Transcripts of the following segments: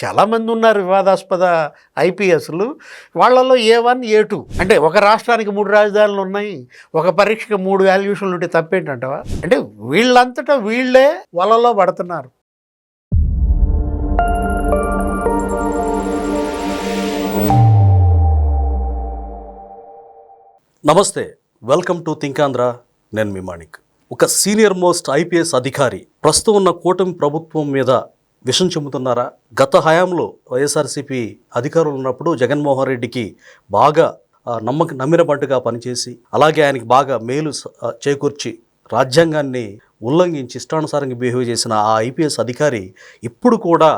చాలామంది ఉన్నారు వివాదాస్పద ఐపీఎస్లు. వాళ్ళలో A1 A2 అంటే ఒక రాష్ట్రానికి 3 రాజధానులు ఉన్నాయి, ఒక పరీక్షకు 3 వాల్యుయేషన్లు ఉంటే తప్పేంటంటవా? అంటే వీళ్ళంతటా వీళ్ళే వలలో పడుతున్నారు. నమస్తే, వెల్కమ్ టు థింక్ ఆంధ్ర. నేను మీ మాణిక్. ఒక సీనియర్ మోస్ట్ ఐపీఎస్ అధికారి ప్రస్తుతం ఉన్న కూటమి ప్రభుత్వం మీద విషం చెబుతున్నారా? గత హయాంలో వైఎస్ఆర్సీపీ అధికారులు ఉన్నప్పుడు జగన్మోహన్ రెడ్డికి బాగా నమ్మినబట్టుగా పనిచేసి, అలాగే ఆయనకి బాగా మేలు చేకూర్చి రాజ్యాంగాన్ని ఉల్లంఘించి ఇష్టానుసారంగా బిహేవ్ చేసిన ఆ ఐపీఎస్ అధికారి ఇప్పుడు కూడా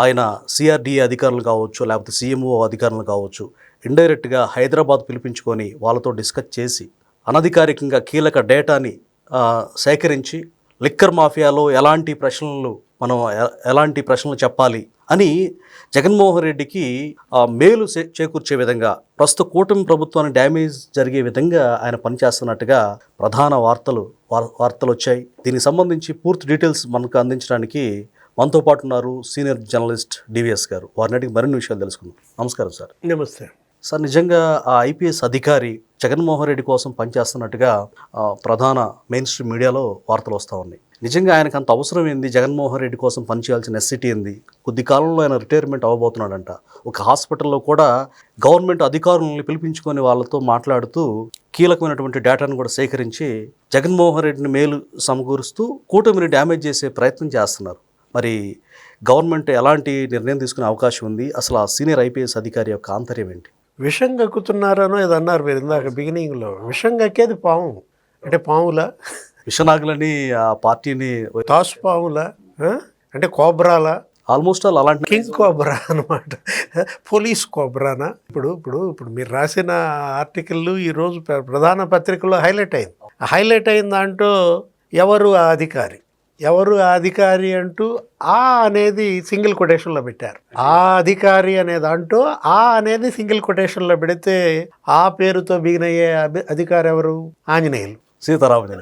ఆయన సిఆర్డీఏ అధికారులు కావచ్చు, లేకపోతే సీఎంఓ అధికారులు కావచ్చు, ఇండైరెక్ట్గా హైదరాబాద్ పిలిపించుకొని వాళ్ళతో డిస్కస్ చేసి అనధికారికంగా కీలక డేటాని సేకరించి లిక్కర్ మాఫియాలో ఎలాంటి ప్రశ్నలు చెప్పాలి అని జగన్మోహన్ రెడ్డికి మేలు చేకూర్చే విధంగా, ప్రస్తుత కూటమి ప్రభుత్వానికి డ్యామేజ్ జరిగే విధంగా ఆయన పనిచేస్తున్నట్టుగా ప్రధాన వార్తలు వచ్చాయి. దీనికి సంబంధించి పూర్తి డీటెయిల్స్ మనకు అందించడానికి మనతో పాటు ఉన్నారు సీనియర్ జర్నలిస్ట్ డివిఎస్ గారు. వారిని అడిగి మరిన్ని విషయాలు తెలుసుకుందాం. నమస్కారం సార్. నమస్తే సార్. నిజంగా ఆ ఐపీఎస్ అధికారి జగన్మోహన్ రెడ్డి కోసం పనిచేస్తున్నట్టుగా ప్రధాన మెయిన్ స్ట్రీమ్ మీడియాలో వార్తలు వస్తూ ఉన్నాయి. నిజంగా ఆయనకు అంత అవసరం ఏంది? జగన్మోహన్ రెడ్డి కోసం పనిచేయాల్సిన నెసెసిటీ ఏంది? కొద్ది కాలంలో ఆయన రిటైర్మెంట్ అవ్వబోతున్నాడంట. ఒక హాస్పిటల్లో కూడా గవర్నమెంట్ అధికారులను పిలిపించుకొని వాళ్ళతో మాట్లాడుతూ కీలకమైనటువంటి డేటాను కూడా సేకరించి జగన్మోహన్ రెడ్డిని మేలు సమకూరుస్తూ కూటమిని డ్యామేజ్ చేసే ప్రయత్నం చేస్తున్నారు. మరి గవర్నమెంట్ ఎలాంటి నిర్ణయం తీసుకునే అవకాశం ఉంది? అసలు ఆ సీనియర్ ఐపీఎస్ అధికారి యొక్క ఆంతర్యం ఏంటి? విషం కక్కుతున్నారనో ఏదో అన్నారు మీరు ఇందాక బిగినింగ్లో. విషం కక్కేది పాము అంటే పాములా? విషనాగులని ఆ పార్టీని తాసు పాములా అంటే కోబ్రాలా? ఆల్మోస్ట్ ఆల్ అలాంటి కింగ్ కోబ్రా అనమాట. పోలీస్ కోబ్రానా? ఇప్పుడు మీరు రాసిన ఆర్టికల్ ఈరోజు ప్రధాన పత్రికలో హైలైట్ అయింది. హైలైట్ అయిన దాంట్లో ఎవరు ఆ అధికారి అంటూ ఆ అనేది సింగిల్ కొటేషన్లో పెట్టారు. ఆ అధికారి అనే దాంట్లో ఆ అనేది సింగిల్ కొటేషన్లో పెడితే ఆ పేరుతో బిగినయ్యే అధికారి ఎవరు? ఆంజనేయులు, సీతారామజన.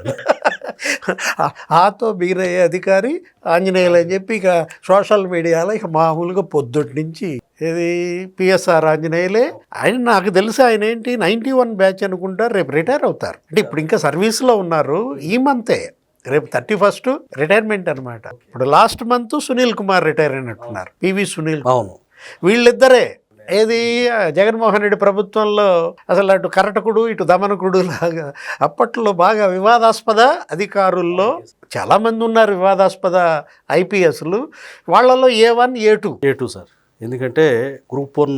ఆతో బిగినయ్యే అధికారి ఆంజనేయులు అని చెప్పి ఇక సోషల్ మీడియాలో ఇక మామూలుగా పొద్దుటి నుంచి ఇది పిఎస్ఆర్ ఆంజనేయులే. నాకు తెలిసి ఆయన ఏంటి 91 బ్యాచ్ అనుకుంటారు. రేపు రిటైర్ అవుతారు. అంటే ఇప్పుడు ఇంకా సర్వీస్లో ఉన్నారు. ఈ మంతే రేపు 31 రిటైర్మెంట్ అనమాట. ఇప్పుడు last month Sunil Kumar retire అయినట్టున్నారు, పివి సునీల్. అవును, వీళ్ళిద్దరే ఏది జగన్మోహన్ రెడ్డి ప్రభుత్వంలో అసలు అటు కరటకుడు ఇటు దమనకుడు లాగా అప్పట్లో బాగా వివాదాస్పద అధికారుల్లో చాలామంది ఉన్నారు వివాదాస్పద ఐపీఎస్లు. వాళ్ళలో A1 A2 సార్. ఎందుకంటే గ్రూప్ 1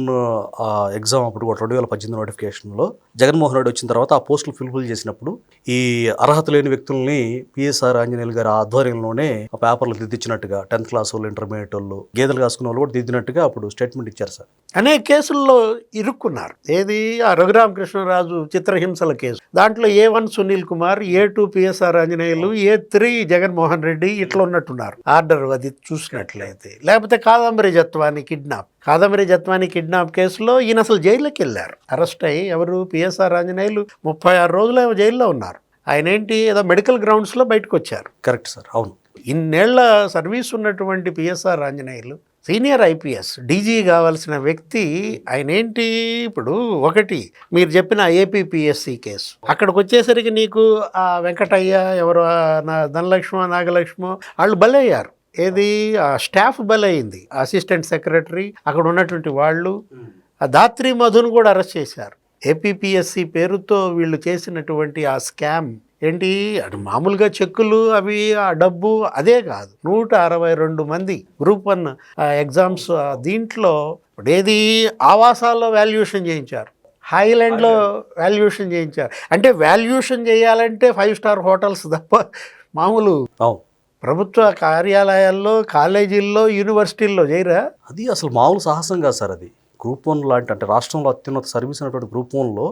ఎగ్జామ్ అప్పుడు 2018 నోటిఫికేషన్లో జగన్మోహన్ రెడ్డి వచ్చిన తర్వాత ఆ పోస్టులు ఫిల్ఫిల్ చేసినప్పుడు ఈ అర్హత లేని వ్యక్తుల్ని పిఎస్ఆర్ ఆంజనేయులు గారి ఆధ్వర్యంలోనే ఆ పేపర్లు దిద్దించినట్టుగా 10th క్లాస్ వాళ్ళు, ఇంటర్మీడియట్ వాళ్ళు, గేదెలు కాసుకున్న వాళ్ళు కూడా దిద్దినట్టుగా అప్పుడు స్టేట్మెంట్ ఇచ్చారు సార్. అనేక కేసుల్లో ఇరుక్కున్నారు. ఏది ఆ రఘురామకృష్ణరాజు చిత్రహింసల కేసు, దాంట్లో A1 Sunil Kumar, A2 PSR Anjaneyulu, A3 Jaganmohan Reddy ఇట్లా ఉన్నట్టున్నారు ఆర్డర్ అది చూసినట్లయితే. లేకపోతే కాదంబరి జత్వాని కిడ్నాప్ కేసులో ఈయన అసలు జైల్లోకి వెళ్ళారు. అరెస్ట్ అయ్యి ఎవరు? పిఎస్ఆర్ ఆంజనేయులు 36 రోజులు జైల్లో ఉన్నారు. ఆయన ఏంటి ఏదో మెడికల్ గ్రౌండ్స్లో బయటకు వచ్చారు. కరెక్ట్ సార్, అవును. ఇన్నేళ్ల సర్వీస్ ఉన్నటువంటి PSR Anjaneyulu senior IPS DG కావాల్సిన వ్యక్తి. ఆయన ఏంటి ఇప్పుడు ఒకటి మీరు చెప్పిన ఏపీపీఎస్సీ కేసు, అక్కడికి వచ్చేసరికి నీకు ఆ వెంకటయ్య ఎవరు ధనలక్ష్మో నాగలక్ష్మో వాళ్ళు బలయ్యారు. ఏది ఆ స్టాఫ్ బలయింది, అసిస్టెంట్ సెక్రటరీ అక్కడ ఉన్నటువంటి వాళ్ళు. ఆ దాత్రి మధును కూడా అరెస్ట్ చేశారు. ఏపీపీఎస్సీ పేరుతో వీళ్ళు చేసినటువంటి ఆ స్కామ్ ఏంటి? అటు మామూలుగా చెక్కులు అవి ఆ డబ్బు అదే కాదు, 162 మంది గ్రూప్ 1 ఎగ్జామ్స్ దీంట్లో ఏది ఆవాసాల్లో వాల్యుయేషన్ చేయించారు, హైలాండ్లో వాల్యుయేషన్ చేయించారు. అంటే వాల్యుయేషన్ చేయాలంటే 5 స్టార్ హోటల్స్ తప్ప మామూలు ప్రభుత్వ కార్యాలయాల్లో, కాలేజీల్లో, యూనివర్సిటీల్లో చేయరా? అది అసలు మామూలు సాహసం కాదు సార్. అది గ్రూప్ 1 లాంటి, అంటే రాష్ట్రంలో అత్యున్నత సర్వీస్ అయినటువంటి గ్రూప్ 1లో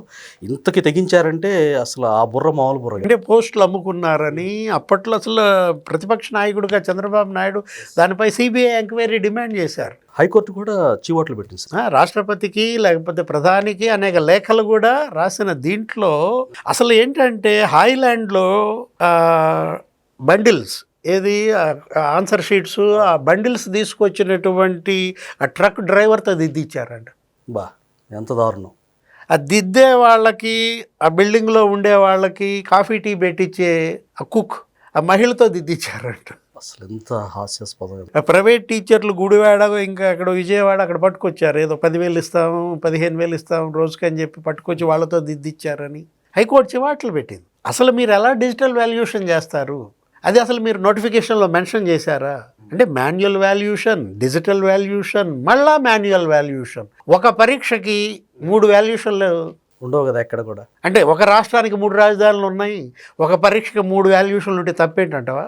ఇంతకి తెగించారంటే అసలు ఆ బుర్ర మామూలు బుర్ర. అంటే పోస్టులు అమ్ముకున్నారని అప్పట్లో అసలు ప్రతిపక్ష నాయకుడిగా చంద్రబాబు నాయుడు దానిపై సిబిఐ ఎంక్వైరీ డిమాండ్ చేశారు. హైకోర్టు కూడా చీవాట్లు పెట్టింది సార్. రాష్ట్రపతికి లేకపోతే ప్రధానికి అనేక లేఖలు కూడా రాసిన దీంట్లో అసలు ఏంటంటే హైలాండ్లో బండిల్స్ ఏది ఆన్సర్ షీట్స్ ఆ బండిల్స్ తీసుకొచ్చినటువంటి ఆ ట్రక్ డ్రైవర్తో దిద్దిచ్చారంట. బా ఎంత దారుణం. ఆ దిద్దే వాళ్ళకి, ఆ బిల్డింగ్లో ఉండే వాళ్ళకి కాఫీ టీ పెట్టించే ఆ కుక్ ఆ మహిళతో దిద్దిచ్చారంట. అసలు ఎంత హాస్యాస్పదం. ఆ ప్రైవేట్ టీచర్లు గుడివాడ ఇంకా అక్కడ విజయవాడ అక్కడ పట్టుకొచ్చారు. ఏదో 10,000 ఇస్తాము 15,000 ఇస్తాము రోజుకి అని చెప్పి పట్టుకొచ్చి వాళ్ళతో దిద్దిచ్చారని హైకోర్టు చివాట్లు పెట్టింది. అసలు మీరు ఎలా డిజిటల్ వాల్యుయేషన్ చేస్తారు? అది అసలు మీరు నోటిఫికేషన్లో మెన్షన్ చేశారా? అంటే మాన్యువల్ వాల్యుయేషన్, డిజిటల్ వాల్యుయేషన్, మళ్ళా మాన్యువల్ వాల్యుయేషన్. ఒక పరీక్షకి 3 వాల్యుయేషన్లు ఉండవు కదా ఎక్కడ కూడా. అంటే ఒక రాష్ట్రానికి 3 రాజధానులు ఉన్నాయి, ఒక పరీక్షకి 3 వాల్యుయేషన్లు ఉంటే తప్పేంటంటవా?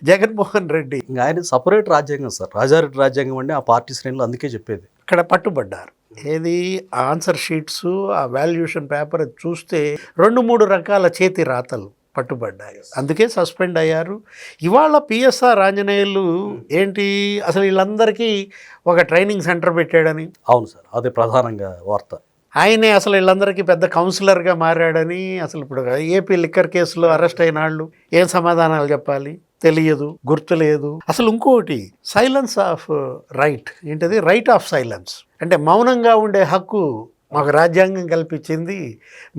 జగన్మోహన్ రెడ్డి ఇంకా ఆయన సపరేట్ రాజ్యాంగం సార్, రాజారెడ్డి రాజ్యాంగం అండి ఆ పార్టీ శ్రేణులు అందుకే చెప్పేది. ఇక్కడ పట్టుబడ్డారు. ఏది ఆన్సర్ షీట్స్, ఆ వాల్యుయేషన్ పేపర్ చూస్తే 2-3 రకాల చేతి రాతలు పట్టుబడ్డాయి. అందుకే సస్పెండ్ అయ్యారు. ఇవాళ పిఎస్ఆర్ ఆంజనేయులు ఏంటి అసలు వీళ్ళందరికీ ఒక ట్రైనింగ్ సెంటర్ పెట్టాడని. అవును సార్, అదే ప్రధానంగా వార్త. ఆయనే అసలు వీళ్ళందరికీ పెద్ద కౌన్సిలర్గా మారాడని. అసలు ఇప్పుడు ఏపీ లిక్కర్ కేసులో అరెస్ట్ అయిన వాళ్ళు ఏం సమాధానాలు చెప్పాలి తెలియదు, గుర్తులేదు. అసలు ఇంకోటి సైలెన్స్ ఆఫ్ రైట్, ఏంటది రైట్ ఆఫ్ సైలెన్స్, అంటే మౌనంగా ఉండే హక్కు మాకు రాజ్యాంగం కల్పించింది,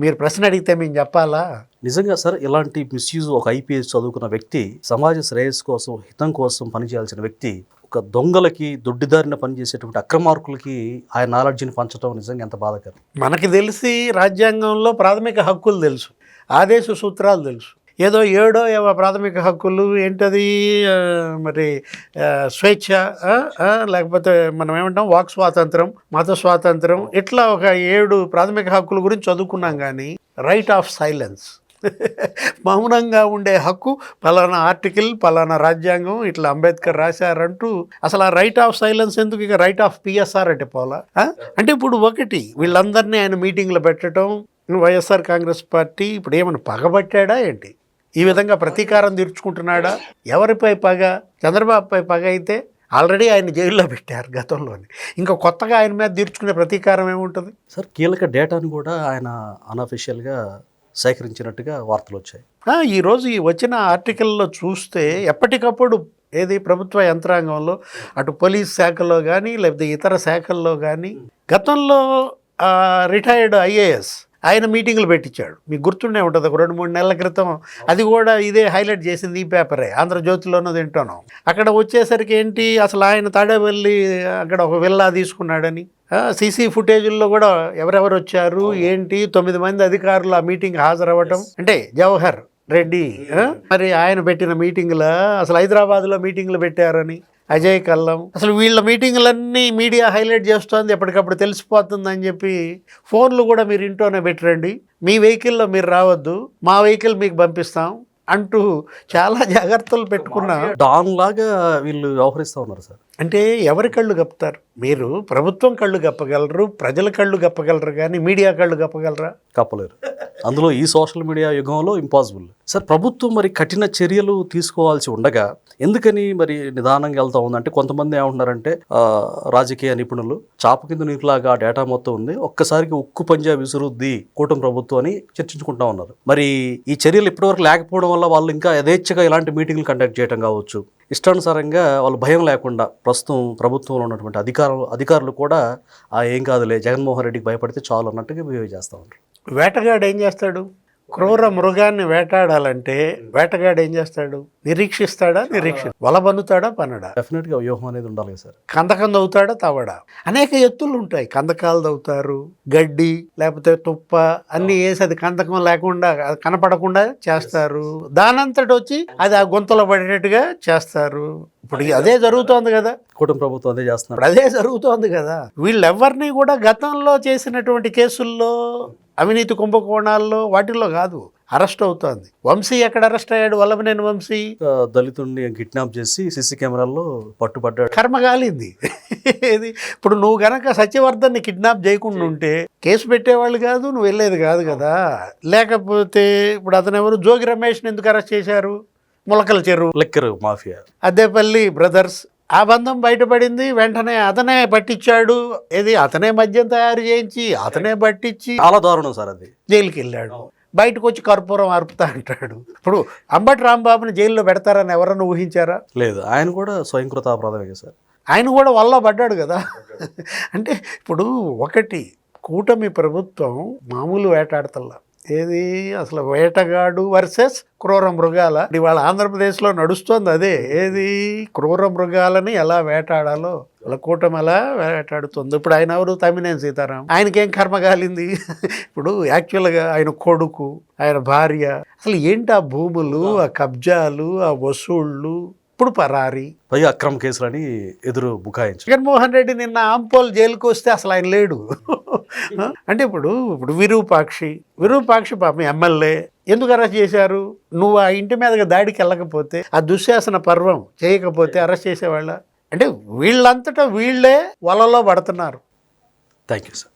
మీరు ప్రశ్న అడిగితే మేము చెప్పాలా? నిజంగా సార్, ఇలాంటి మిస్యూజ్ ఒక ఐపీఎస్ చదువుకున్న వ్యక్తి, సమాజ శ్రేయస్సు కోసం హితం కోసం పనిచేయాల్సిన వ్యక్తి ఒక దొంగలకి దొడ్డిదారిన పనిచేసేటువంటి అక్రమార్కులకి ఆయన నాలెడ్జిని పంచడం నిజంగా ఎంత బాధాకరం. మనకి తెలిసి రాజ్యాంగంలో ప్రాథమిక హక్కులు తెలుసు, ఆదేశ సూత్రాలు తెలుసు, ఏదో 7 ప్రాథమిక హక్కులు ఏంటది మరి స్వేచ్ఛ, లేకపోతే మనం ఏమంటాం వాక్ స్వాతంత్రం, మత స్వాతంత్రం, ఇట్లా ఒక 7 ప్రాథమిక హక్కుల గురించి చదువుకున్నాం. కానీ రైట్ ఆఫ్ సైలెన్స్, మౌనంగా ఉండే హక్కు పలానా ఆర్టికల్ పలానా రాజ్యాంగం ఇట్లా అంబేద్కర్ రాశారంటూ అసలు ఆ రైట్ ఆఫ్ సైలెన్స్ ఎందుకు? ఇక రైట్ ఆఫ్ పిఎస్ఆర్ అంటే పోలా? అంటే ఇప్పుడు ఒకటి వీళ్ళందరినీ ఆయన మీటింగ్లో పెట్టడం, వైఎస్ఆర్ కాంగ్రెస్ పార్టీ ఇప్పుడు ఏమైనా పగబట్టాడా ఏంటి? ఈ విధంగా ప్రతీకారం తీర్చుకుంటున్నాడా? ఎవరిపై పగ? చంద్రబాబుపై పగ అయితే ఆల్రెడీ ఆయన జైల్లో పెట్టారు గతంలోనే, ఇంకా కొత్తగా ఆయన మీద తీర్చుకునే ప్రతీకారం ఏముంటుంది సార్? కీలక డేటాను కూడా ఆయన అనఫిషియల్గా సేకరించినట్టుగా వార్తలు వచ్చాయి. ఈరోజు ఈ వచ్చిన ఆర్టికల్లో చూస్తే ఎప్పటికప్పుడు ఏది ప్రభుత్వ యంత్రాంగంలో అటు పోలీస్ శాఖలో కానీ లేకపోతే ఇతర శాఖల్లో కానీ గతంలో రిటైర్డ్ ఐఏఎస్ ఆయన మీటింగులు పెట్టించాడు. మీకు గుర్తుండే ఉంటుంది, ఒక 2-3 నెలల క్రితం అది కూడా ఇదే హైలైట్ చేసింది ఈ పేపరే, ఆంధ్రజ్యోతిలోనూ తింటాను. అక్కడ వచ్చేసరికి ఏంటి అసలు ఆయన తాడేపల్లి అక్కడ ఒక విల్లా తీసుకున్నాడని, సీసీ ఫుటేజీల్లో కూడా ఎవరెవరు వచ్చారు ఏంటి, 9 మంది అధికారులు ఆ మీటింగ్ హాజరవ్వటం. అంటే జవహర్ రెడ్డి మరి ఆయన పెట్టిన మీటింగ్లో అసలు హైదరాబాద్లో మీటింగ్లు పెట్టారని, అజయ్ కల్లం, అసలు వీళ్ళ మీటింగ్లన్నీ మీడియా హైలైట్ చేస్తోంది, ఎప్పటికప్పుడు తెలిసిపోతుందని చెప్పి ఫోన్లు కూడా మీరు ఇంట్లోనే పెట్టరండి, మీ వెహికల్లో మీరు రావద్దు, మా వెహికల్ మీకు పంపిస్తాం అంటూ చాలా జాగ్రత్తలు పెట్టుకున్న డాన్ లాగా వీళ్ళు వ్యవహరిస్తూ ఉన్నారు సార్. అంటే ఎవరి కళ్ళు కప్పుతారు? మీరు ప్రభుత్వం కళ్ళు కప్పగలరు, ప్రజల కళ్ళు కప్పగలరు, కానీ మీడియా కళ్ళు కప్పగలరా? కప్పలేరు. అందులో ఈ సోషల్ మీడియా యుగంలో ఇంపాసిబుల్. సార్, ప్రభుత్వం మరి కఠిన చర్యలు తీసుకోవాల్సి ఉండగా ఎందుకని మరి నిదానంగా వెళ్తా ఉందంటే, కొంతమంది ఏమంటున్నారంటే రాజకీయ నిపుణులు చాప కింద నీకులాగా డేటా మొత్తం ఉంది, ఒక్కసారికి ఉక్కు పంజా విసురుద్ది కూటమి ప్రభుత్వం అని చర్చించుకుంటా ఉన్నారు. మరి ఈ చర్యలు ఇప్పటివరకు లేకపోవడం వల్ల వాళ్ళు ఇంకా యథేచ్ఛగా ఇలాంటి మీటింగ్లు కండక్ట్ చేయడం కావచ్చు, ఇష్టానుసారంగా వాళ్ళు భయం లేకుండా ప్రస్తుతం ప్రభుత్వంలో ఉన్నటువంటి అధికారులు కూడా ఏం కాదులే జగన్మోహన్ రెడ్డికి భయపడితే చాలు అన్నట్టుగా బిహేవ్ చేస్తూ ఉంటారు. వేటగాడు ఏం చేస్తాడు? క్రూర మృగాన్ని వేటాడాలంటే వేటగాడు ఏం చేస్తాడు? నిరీక్షిస్తాడా? వల పన్నుతాడా? పన్నడా? డెఫినెట్గా వ్యూహం అనేది ఉండాలి సార్. కందకం దవ్వుతాడా? తవ్వడా? అనేక ఎత్తులు ఉంటాయి. కందకాలు దవ్వుతారు, గడ్డి లేకపోతే తుప్ప అన్నీ వేసి అది కందకం లేకుండా కనపడకుండా చేస్తారు, దానంతటి వచ్చి అది ఆ గొంతులో పడేటట్టుగా చేస్తారు. ఇప్పుడు అదే జరుగుతోంది కదా, కూటమి ప్రభుత్వం అదే చేస్తున్నారు, అదే జరుగుతోంది కదా. వీళ్ళెవ్వరినీ కూడా గతంలో చేసినటువంటి కేసుల్లో అవినీతి కుంభకోణాల్లో వాటిల్లో కాదు అరెస్ట్ అవుతోంది. వంశీ ఎక్కడ అరెస్ట్ అయ్యాడు? వల్లభనేని వంశీ దళితుడిని కిడ్నాప్ చేసి సీసీ కెమెరాల్లో పట్టుబడ్డాడు. కర్మ కాలింది. ఇది ఇప్పుడు నువ్వు గనక సత్యవర్ధన్ని కిడ్నాప్ చేయకుండా ఉంటే కేసు పెట్టేవాళ్ళు కాదు, నువ్వు వెళ్ళేది కాదు కదా. లేకపోతే ఇప్పుడు అతను ఎవరు, జోగి రమేష్ని ఎందుకు అరెస్ట్ చేశారు? ములకల చెరువు లిక్కర్ మాఫియా, అద్దేపల్లి బ్రదర్స్, ఆ బంధం బయటపడింది, వెంటనే అతనే పట్టించాడు. ఏది అతనే మద్యం తయారు చేయించి అతనే పట్టించి చాలా దారుణం సార్, అది జైలుకి వెళ్ళాడు. బయటకు వచ్చి కర్పూరం అర్పుతా అంటాడు. ఇప్పుడు అంబటి రాంబాబుని జైల్లో పెడతారని ఎవరన్నా ఊహించారా? లేదు, ఆయన కూడా స్వయంకృతాపరాధమే సార్. ఆయన కూడా వల్ల పడ్డాడు కదా. అంటే ఇప్పుడు ఒకటి, కూటమి ప్రభుత్వం మామూలు వేటాడతల్లా. ఏది అసలు వేటగాడు వర్సెస్ క్రూర మృగాల. ఇవాళ ఆంధ్రప్రదేశ్లో నడుస్తోంది అదే. ఏది క్రూర మృగాలని ఎలా వేటాడాలో వాళ్ళ కూటమి ఎలా వేటాడుతుంది. ఇప్పుడు ఆయన ఎవరు? తమ్మినేని సీతారాం. ఆయనకేం కర్మ కాలింది? ఇప్పుడు యాక్చువల్గా ఆయన కొడుకు, ఆయన భార్య, అసలు ఏంటి ఆ భూములు, ఆ కబ్జాలు, ఆ వసూళ్ళు, ఇప్పుడు పరారి. పైగా అక్రమ కేసులని ఎదురు బుకాయించారు. జగన్మోహన్ రెడ్డి నిన్న ఆంపోల్ జైలుకి వస్తే అసలు ఆయన లేడు. అంటే ఇప్పుడు విరూపాక్షి పాపం ఎమ్మెల్యే ఎందుకు అరెస్ట్ చేశారు? నువ్వు ఆ ఇంటి మీదకి దాడికి వెళ్ళకపోతే, ఆ దుశ్శాసన పర్వం చేయకపోతే అరెస్ట్ చేసేవాళ్ళ? అంటే వీళ్ళంతటా వీళ్ళే వలలో పడుతున్నారు. Thank you sir.